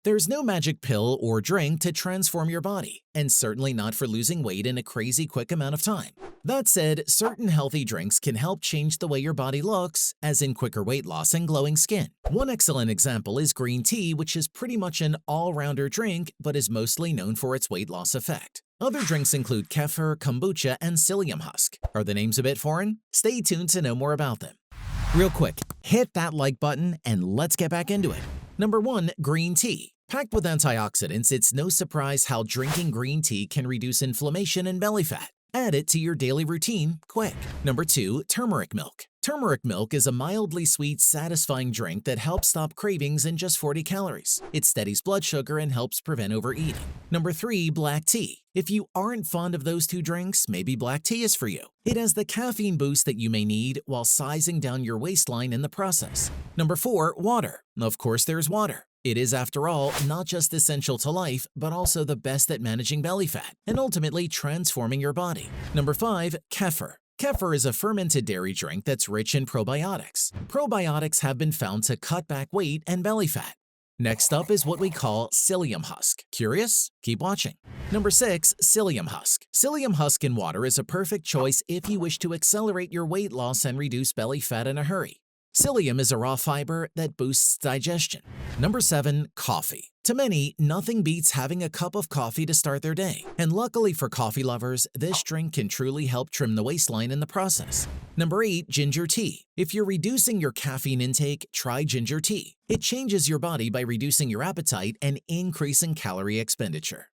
There's no magic pill or drink to transform your body, and certainly not for losing weight in a crazy quick amount of time. That said, certain healthy drinks can help change the way your body looks, as in quicker weight loss and glowing skin. One excellent example is green tea, which is pretty much an all-rounder drink, but is mostly known for its weight loss effect. Other drinks include Kefir, kombucha, and psyllium husk. Are the names a bit foreign? Stay tuned to know more about them. Real quick, hit that like button and let's get back into it. Number 1. Green tea. Packed with antioxidants, it's no surprise how drinking green tea can reduce inflammation and belly fat. Add it to your daily routine quick. Number 2. Turmeric milk. Turmeric milk is a mildly sweet, satisfying drink that helps stop cravings in just 40 calories. It steadies blood sugar and helps prevent overeating. Number 3. Black tea. If you aren't fond of those two drinks, maybe black tea is for you. It has the caffeine boost that you may need while sizing down your waistline in the process. Number 4. Water. Of course, there's water. It is, after all, not just essential to life, but also the best at managing belly fat and ultimately transforming your body. Number 5. Kefir. Kefir is a fermented dairy drink that's rich in probiotics. Probiotics have been found to cut back weight and belly fat. Next up is what we call psyllium husk. Curious? Keep watching. Number 6. Psyllium husk. Psyllium husk in water is a perfect choice if you wish to accelerate your weight loss and reduce belly fat in a hurry. Psyllium is a raw fiber that boosts digestion. Number 7. Coffee. To many, nothing beats having a cup of coffee to start their day. And luckily for coffee lovers, this drink can truly help trim the waistline in the process. Number 8. Ginger tea. If you're reducing your caffeine intake, try ginger tea. It changes your body by reducing your appetite and increasing calorie expenditure.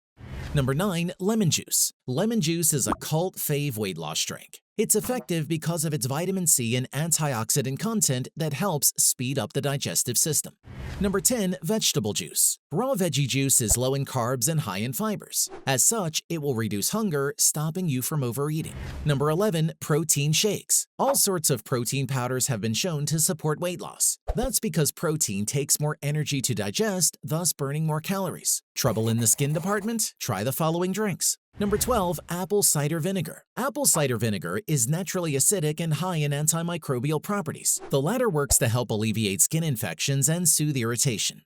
Number 9. Lemon juice. Lemon juice is a cult fave weight loss drink. It's effective because of its vitamin C and antioxidant content that helps speed up the digestive system. Number 10. Vegetable juice. Raw veggie juice is low in carbs and high in fibers. As such, it will reduce hunger, stopping you from overeating. Number 11. Protein shakes. All sorts of protein powders have been shown to support weight loss. That's because protein takes more energy to digest, thus burning more calories. Trouble in the skin department? Try the following drinks. Number 12. Apple cider vinegar. Apple cider vinegar is naturally acidic and high in antimicrobial properties. The latter works to help alleviate skin infections and soothe irritation.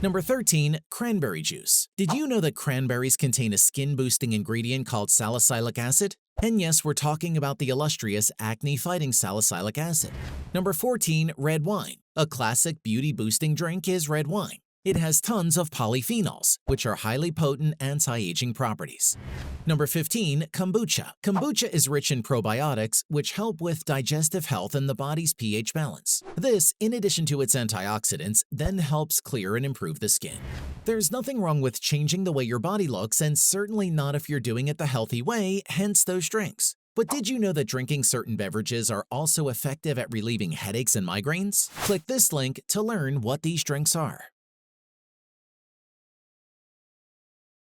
Number 13. Cranberry juice. Did you know that cranberries contain a skin-boosting ingredient called salicylic acid? And yes, we're talking about the illustrious acne-fighting salicylic acid. Number 14. Red wine. A classic beauty-boosting drink is red wine. It has tons of polyphenols, which are highly potent anti-aging properties. Number 15. Kombucha. Kombucha is rich in probiotics, which help with digestive health and the body's pH balance. This, in addition to its antioxidants, then helps clear and improve the skin. There's nothing wrong with changing the way your body looks, and certainly not if you're doing it the healthy way, hence those drinks. But did you know that drinking certain beverages are also effective at relieving headaches and migraines? Click this link to learn what these drinks are.